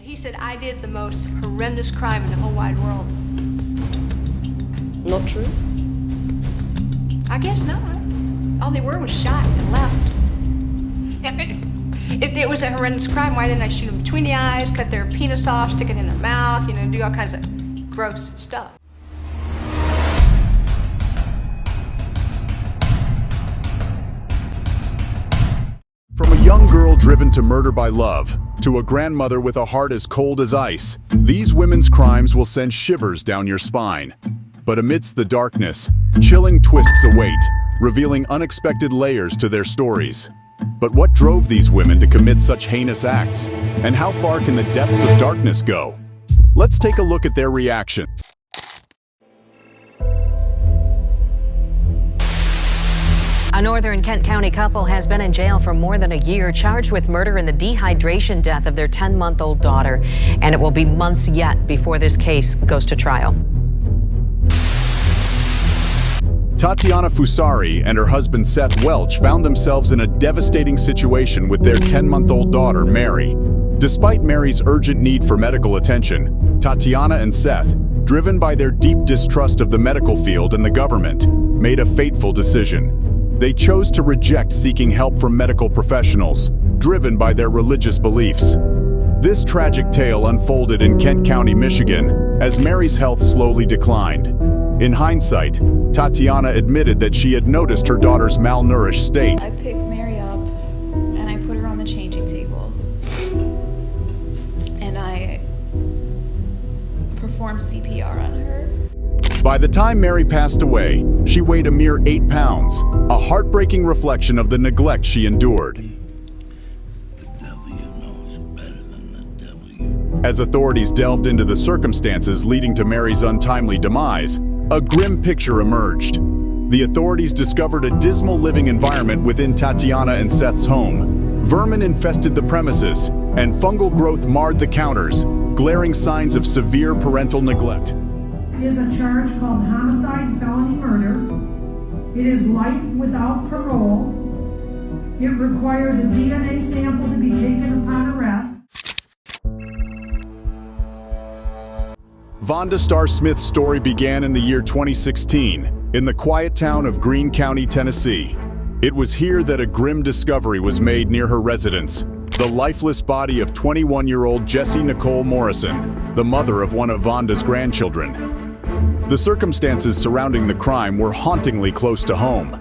He said I did the most horrendous crime in the whole wide world. Not true? I guess not. All they were was shot and left. If it was a horrendous crime, why didn't I shoot them between the eyes, cut their penis off, stick it in their mouth, do all kinds of gross stuff? From a young girl driven to murder by love, to a grandmother with a heart as cold as ice, these women's crimes will send shivers down your spine. But amidst the darkness, chilling twists await, revealing unexpected layers to their stories. But what drove these women to commit such heinous acts? And how far can the depths of darkness go? Let's take a look at their reaction. A northern Kent County couple has been in jail for more than a year, charged with murder and the dehydration death of their 10-month-old daughter. And it will be months yet before this case goes to trial. Tatiana Fusari and her husband Seth Welch found themselves in a devastating situation with their 10-month-old daughter, Mary. Despite Mary's urgent need for medical attention, Tatiana and Seth, driven by their deep distrust of the medical field and the government, made a fateful decision. They chose to reject seeking help from medical professionals, driven by their religious beliefs. This tragic tale unfolded in Kent County, Michigan, as Mary's health slowly declined. In hindsight, Tatiana admitted that she had noticed her daughter's malnourished state. I picked Mary up and I put her on the changing table. And I performed CPR on her. By the time Mary passed away, she weighed a mere 8 pounds, a heartbreaking reflection of the neglect she endured. The devil you know is better than the devil you... As authorities delved into the circumstances leading to Mary's untimely demise, a grim picture emerged. The authorities discovered a dismal living environment within Tatiana and Seth's home. Vermin infested the premises, and fungal growth marred the counters, glaring signs of severe parental neglect. Is a charge called homicide felony murder. It is life without parole. It requires a DNA sample to be taken upon arrest. Vonda Starr Smith's story began in the year 2016, in the quiet town of Greene County, Tennessee. It was here that a grim discovery was made near her residence: the lifeless body of 21-year-old Jessie Nicole Morrison, the mother of one of Vonda's grandchildren. The circumstances surrounding the crime were hauntingly close to home.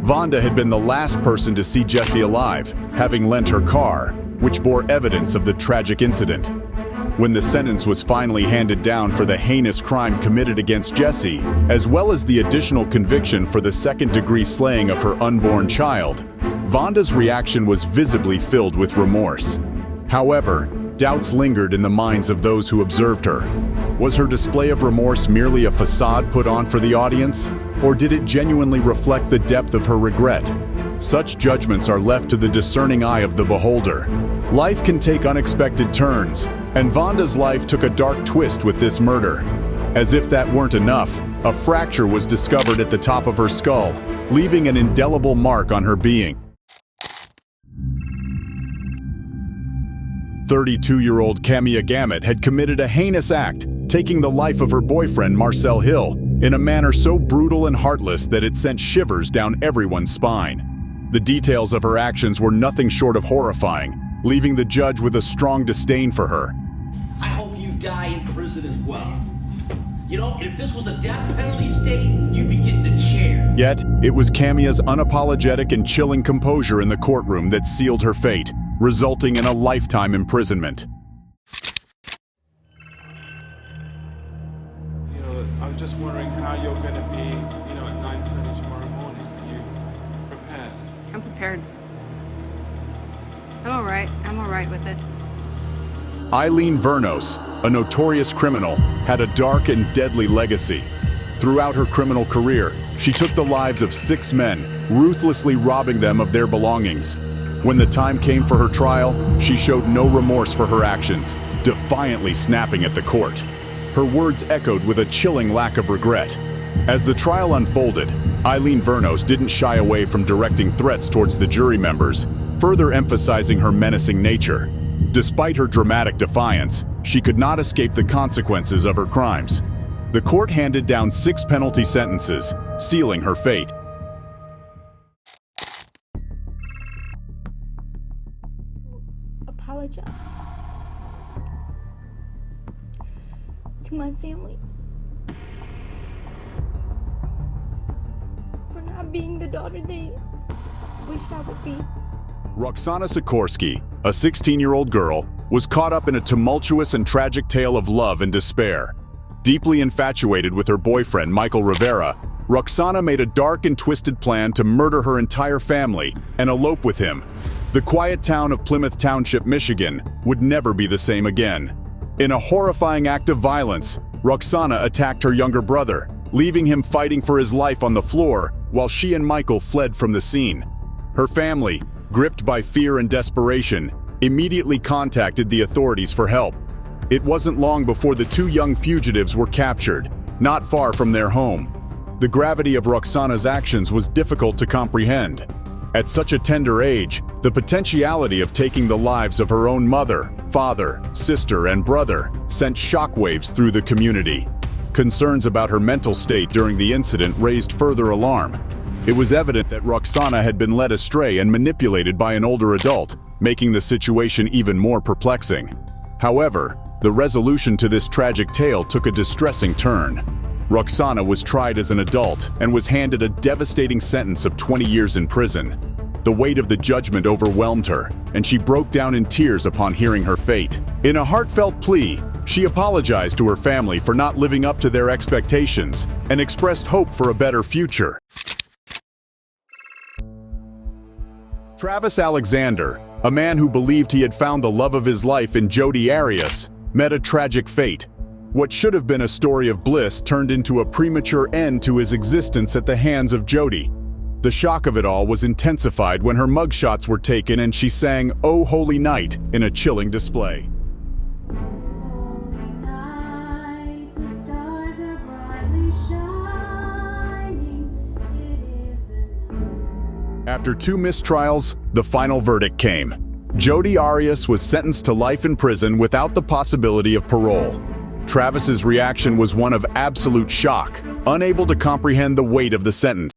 Vonda had been the last person to see Jessie alive, having lent her car, which bore evidence of the tragic incident. When the sentence was finally handed down for the heinous crime committed against Jessie, as well as the additional conviction for the second-degree slaying of her unborn child, Vonda's reaction was visibly filled with remorse. However, doubts lingered in the minds of those who observed her. Was her display of remorse merely a facade put on for the audience, or did it genuinely reflect the depth of her regret? Such judgments are left to the discerning eye of the beholder. Life can take unexpected turns, and Vonda's life took a dark twist with this murder. As if that weren't enough, a fracture was discovered at the top of her skull, leaving an indelible mark on her being. 32-year-old Camia Gamet had committed a heinous act, taking the life of her boyfriend Marcel Hill, in a manner so brutal and heartless that it sent shivers down everyone's spine. The details of her actions were nothing short of horrifying, leaving the judge with a strong disdain for her. I hope you die in prison as well. If this was a death penalty state, you'd be getting the chair. Yet, it was Camia's unapologetic and chilling composure in the courtroom that sealed her fate, resulting in a lifetime imprisonment. I was just wondering how you're going to be, at 9:30 tomorrow morning. Are you prepared? I'm prepared. I'm all right with it. Eileen Vernos, a notorious criminal, had a dark and deadly legacy. Throughout her criminal career, she took the lives of 6 men, ruthlessly robbing them of their belongings. When the time came for her trial, she showed no remorse for her actions, defiantly snapping at the court. Her words echoed with a chilling lack of regret. As the trial unfolded, Eileen Vernos didn't shy away from directing threats towards the jury members, further emphasizing her menacing nature. Despite her dramatic defiance, she could not escape the consequences of her crimes. The court handed down 6 penalty sentences, sealing her fate. Apologize to my family for not being the daughter they wished I would be. Roxana Sikorsky, a 16-year-old girl, was caught up in a tumultuous and tragic tale of love and despair. Deeply infatuated with her boyfriend, Michael Rivera, Roxana made a dark and twisted plan to murder her entire family and elope with him. The quiet town of Plymouth Township, Michigan, would never be the same again. In a horrifying act of violence, Roxana attacked her younger brother, leaving him fighting for his life on the floor while she and Michael fled from the scene. Her family, gripped by fear and desperation, immediately contacted the authorities for help. It wasn't long before the 2 young fugitives were captured, not far from their home. The gravity of Roxana's actions was difficult to comprehend. At such a tender age, the potentiality of taking the lives of her own mother, father, sister, and brother sent shockwaves through the community. Concerns about her mental state during the incident raised further alarm. It was evident that Roxana had been led astray and manipulated by an older adult, making the situation even more perplexing. However, the resolution to this tragic tale took a distressing turn. Roxana was tried as an adult and was handed a devastating sentence of 20 years in prison. The weight of the judgment overwhelmed her, and she broke down in tears upon hearing her fate. In a heartfelt plea, she apologized to her family for not living up to their expectations and expressed hope for a better future. Travis Alexander, a man who believed he had found the love of his life in Jodi Arias, met a tragic fate. What should have been a story of bliss turned into a premature end to his existence at the hands of Jodi. The shock of it all was intensified when her mugshots were taken and she sang "Oh Holy Night" in a chilling display. After 2 mistrials, the final verdict came. Jodi Arias was sentenced to life in prison without the possibility of parole. Travis's reaction was one of absolute shock, unable to comprehend the weight of the sentence.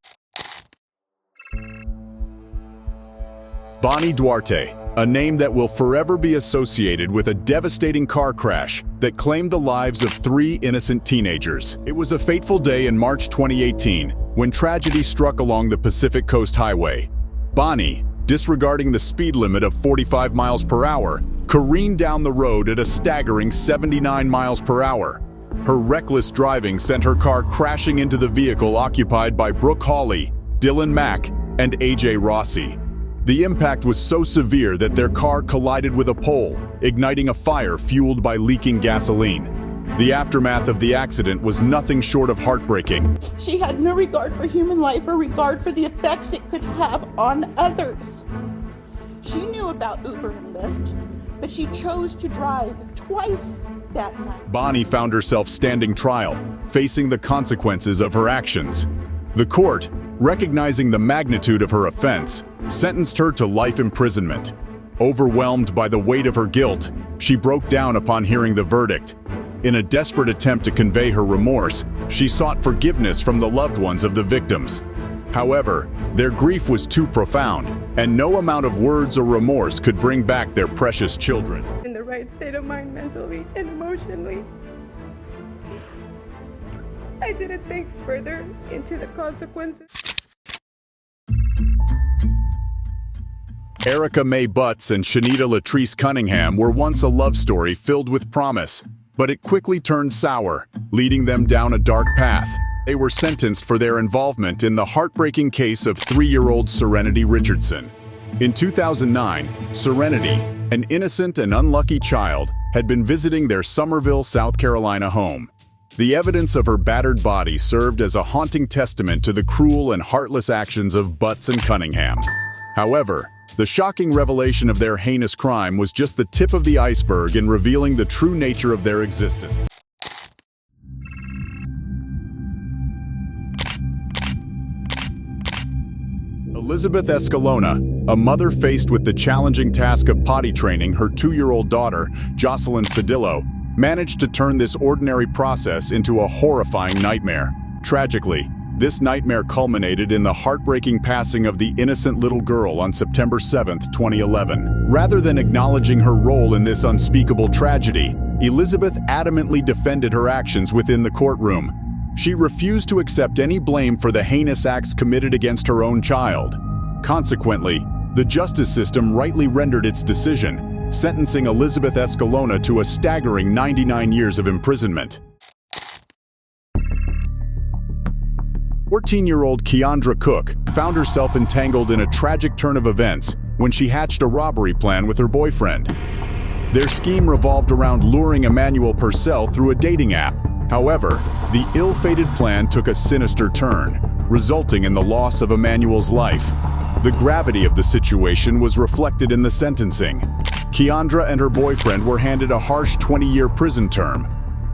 Bonnie Duarte, a name that will forever be associated with a devastating car crash that claimed the lives of 3 innocent teenagers. It was a fateful day in March 2018 when tragedy struck along the Pacific Coast Highway. Bonnie, disregarding the speed limit of 45 miles per hour, careened down the road at a staggering 79 miles per hour. Her reckless driving sent her car crashing into the vehicle occupied by Brooke Hawley, Dylan Mack, and AJ Rossi. The impact was so severe that their car collided with a pole, igniting a fire fueled by leaking gasoline. The aftermath of the accident was nothing short of heartbreaking. She had no regard for human life or regard for the effects it could have on others. She knew about Uber and Lyft, but she chose to drive twice that night. Bonnie found herself standing trial, facing the consequences of her actions. The court, recognizing the magnitude of her offense, sentenced her to life imprisonment. Overwhelmed by the weight of her guilt, she broke down upon hearing the verdict. In a desperate attempt to convey her remorse, she sought forgiveness from the loved ones of the victims. However, their grief was too profound, and no amount of words or remorse could bring back their precious children. In the right state of mind mentally and emotionally, I didn't think further into the consequences. Erica Mae Butts and Shanita Latrice Cunningham were once a love story filled with promise, but it quickly turned sour, leading them down a dark path. They were sentenced for their involvement in the heartbreaking case of 3-year-old Serenity Richardson. In 2009, Serenity, an innocent and unlucky child, had been visiting their Summerville, South Carolina home. The evidence of her battered body served as a haunting testament to the cruel and heartless actions of Butts and Cunningham. However, the shocking revelation of their heinous crime was just the tip of the iceberg in revealing the true nature of their existence. Elizabeth Escalona, a mother faced with the challenging task of potty training her 2-year-old daughter, Jocelyn Cedillo, managed to turn this ordinary process into a horrifying nightmare. Tragically, this nightmare culminated in the heartbreaking passing of the innocent little girl on September 7, 2011. Rather than acknowledging her role in this unspeakable tragedy, Elizabeth adamantly defended her actions within the courtroom. She refused to accept any blame for the heinous acts committed against her own child. Consequently, the justice system rightly rendered its decision, sentencing Elizabeth Escalona to a staggering 99 years of imprisonment. 14-year-old Keandra Cook found herself entangled in a tragic turn of events when she hatched a robbery plan with her boyfriend. Their scheme revolved around luring Emmanuel Purcell through a dating app. However, the ill-fated plan took a sinister turn, resulting in the loss of Emmanuel's life. The gravity of the situation was reflected in the sentencing. Keandra and her boyfriend were handed a harsh 20-year prison term.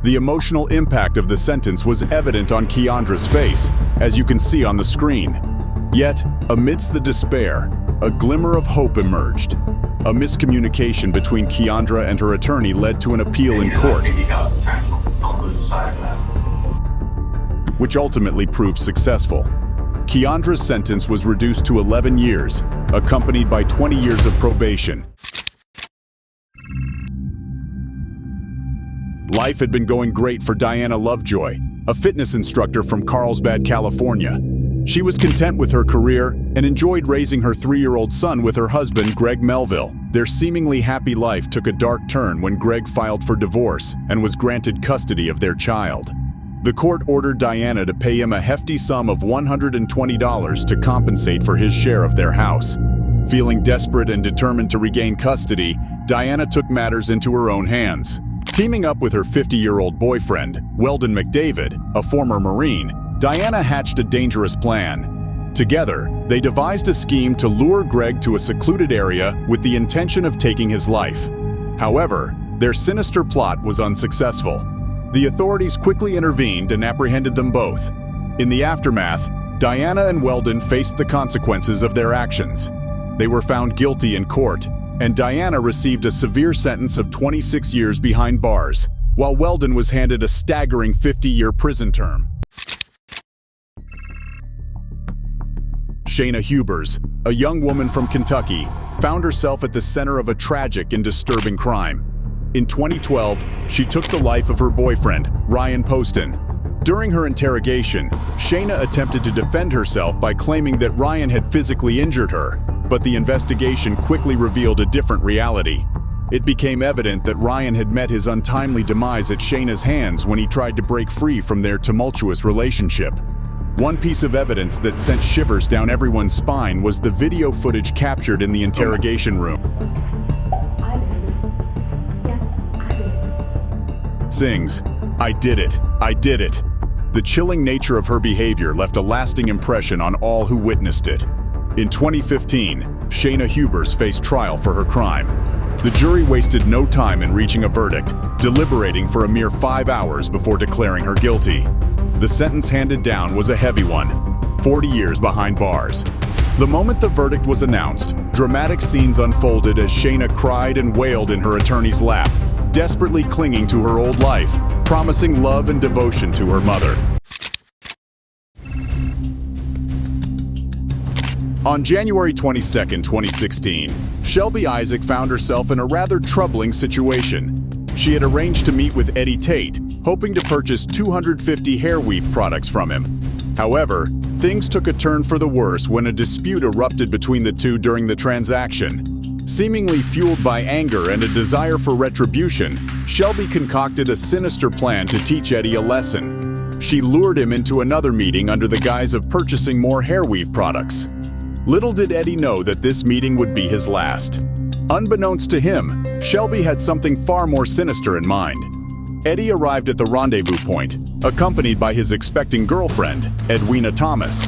The emotional impact of the sentence was evident on Keandra's face, as you can see on the screen. Yet, amidst the despair, a glimmer of hope emerged. A miscommunication between Keandra and her attorney led to an appeal in court, which ultimately proved successful. Keandra's sentence was reduced to 11 years, accompanied by 20 years of probation. Life had been going great for Diana Lovejoy, a fitness instructor from Carlsbad, California. She was content with her career and enjoyed raising her 3-year-old son with her husband, Greg Melville. Their seemingly happy life took a dark turn when Greg filed for divorce and was granted custody of their child. The court ordered Diana to pay him a hefty sum of $120 to compensate for his share of their house. Feeling desperate and determined to regain custody, Diana took matters into her own hands. Teaming up with her 50-year-old boyfriend, Weldon McDavid, a former Marine, Diana hatched a dangerous plan. Together, they devised a scheme to lure Greg to a secluded area with the intention of taking his life. However, their sinister plot was unsuccessful. The authorities quickly intervened and apprehended them both. In the aftermath, Diana and Weldon faced the consequences of their actions. They were found guilty in court, and Diana received a severe sentence of 26 years behind bars, while Weldon was handed a staggering 50-year prison term. Shayna Hubers, a young woman from Kentucky, found herself at the center of a tragic and disturbing crime. In 2012, she took the life of her boyfriend, Ryan Poston. During her interrogation, Shayna attempted to defend herself by claiming that Ryan had physically injured her, but the investigation quickly revealed a different reality. It became evident that Ryan had met his untimely demise at Shayna's hands when he tried to break free from their tumultuous relationship. One piece of evidence that sent shivers down everyone's spine was the video footage captured in the interrogation room. Sings, "I did it, I did it." The chilling nature of her behavior left a lasting impression on all who witnessed it. In 2015, Shayna Hubers faced trial for her crime. The jury wasted no time in reaching a verdict, deliberating for a mere 5 hours before declaring her guilty. The sentence handed down was a heavy one, 40 years behind bars. The moment the verdict was announced, dramatic scenes unfolded as Shayna cried and wailed in her attorney's lap, desperately clinging to her old life, promising love and devotion to her mother. On January 22, 2016, Shelby Isaac found herself in a rather troubling situation. She had arranged to meet with Eddie Tate, hoping to purchase 250 hair weave products from him. However, things took a turn for the worse when a dispute erupted between the two during the transaction. Seemingly fueled by anger and a desire for retribution, Shelby concocted a sinister plan to teach Eddie a lesson. She lured him into another meeting under the guise of purchasing more hair weave products. Little did Eddie know that this meeting would be his last. Unbeknownst to him, Shelby had something far more sinister in mind. Eddie arrived at the rendezvous point, accompanied by his expecting girlfriend, Edwina Thomas.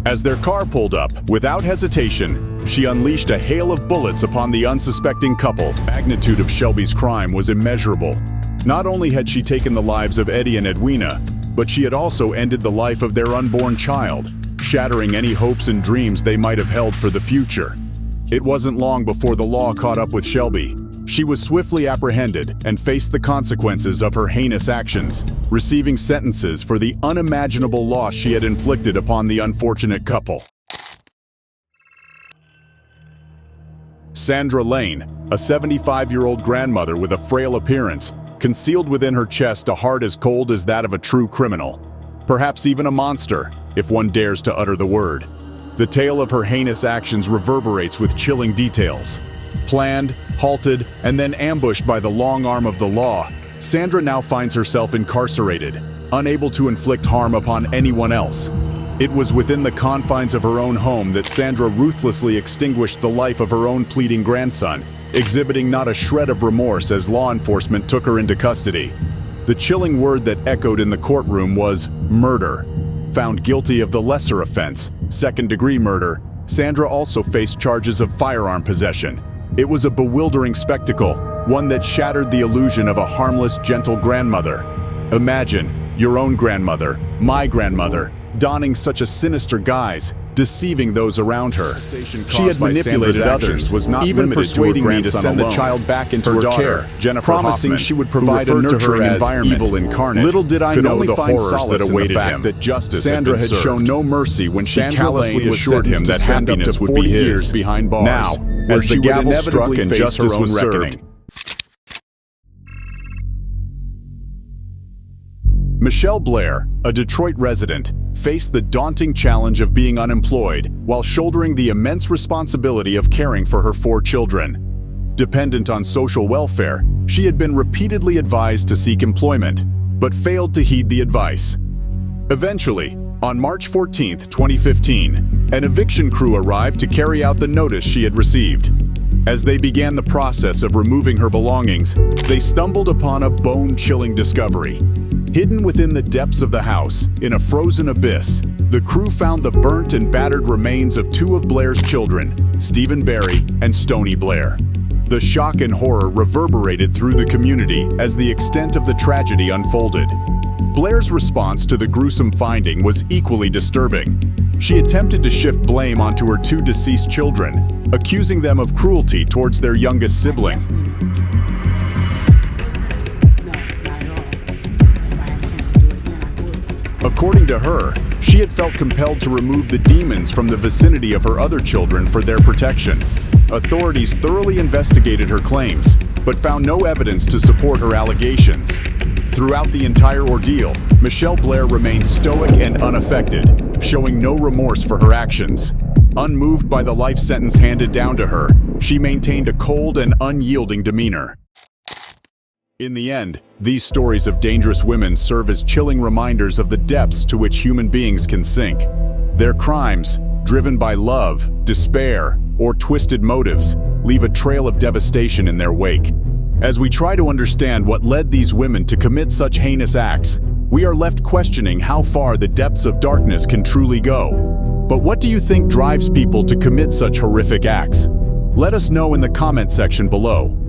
As their car pulled up, without hesitation, she unleashed a hail of bullets upon the unsuspecting couple. The magnitude of Shelby's crime was immeasurable. Not only had she taken the lives of Eddie and Edwina, but she had also ended the life of their unborn child. shattering any hopes and dreams they might have held for the future. It wasn't long before the law caught up with Shelby. She was swiftly apprehended and faced the consequences of her heinous actions, receiving sentences for the unimaginable loss she had inflicted upon the unfortunate couple. Sandra Lane, a 75-year-old grandmother with a frail appearance, concealed within her chest a heart as cold as that of a true criminal. Perhaps even a monster, if one dares to utter the word. The tale of her heinous actions reverberates with chilling details. Planned, halted, and then ambushed by the long arm of the law, Sandra now finds herself incarcerated, unable to inflict harm upon anyone else. It was within the confines of her own home that Sandra ruthlessly extinguished the life of her own pleading grandson, exhibiting not a shred of remorse as law enforcement took her into custody. The chilling word that echoed in the courtroom was murder. Found guilty of the lesser offense, second-degree murder, Sandra also faced charges of firearm possession. It was a bewildering spectacle, one that shattered the illusion of a harmless, gentle grandmother. Imagine your own grandmother, my grandmother, donning such a sinister guise, deceiving those around her. She had manipulated others, even persuading me to send the child back into her care, promising she would provide a nurturing environment. Evil incarnate. Little did I know the horrors that awaited him. Sandra had shown no mercy when she callously assured him that happiness would be his behind bars. Now, as the gavel struck and justice was served. Michelle Blair, a Detroit resident, faced the daunting challenge of being unemployed while shouldering the immense responsibility of caring for her 4 children. Dependent on social welfare, she had been repeatedly advised to seek employment, but failed to heed the advice. Eventually, on March 14, 2015, an eviction crew arrived to carry out the notice she had received. As they began the process of removing her belongings, they stumbled upon a bone-chilling discovery. Hidden within the depths of the house, in a frozen abyss, the crew found the burnt and battered remains of 2 of Blair's children, Stephen Barry and Stony Blair. The shock and horror reverberated through the community as the extent of the tragedy unfolded. Blair's response to the gruesome finding was equally disturbing. She attempted to shift blame onto her 2 deceased children, accusing them of cruelty towards their youngest sibling. According to her, she had felt compelled to remove the demons from the vicinity of her other children for their protection. Authorities thoroughly investigated her claims, but found no evidence to support her allegations. Throughout the entire ordeal, Michelle Blair remained stoic and unaffected, showing no remorse for her actions. Unmoved by the life sentence handed down to her, she maintained a cold and unyielding demeanor. In the end, these stories of dangerous women serve as chilling reminders of the depths to which human beings can sink. Their crimes, driven by love, despair, or twisted motives, leave a trail of devastation in their wake. As we try to understand what led these women to commit such heinous acts, we are left questioning how far the depths of darkness can truly go. But what do you think drives people to commit such horrific acts? Let us know in the comment section below.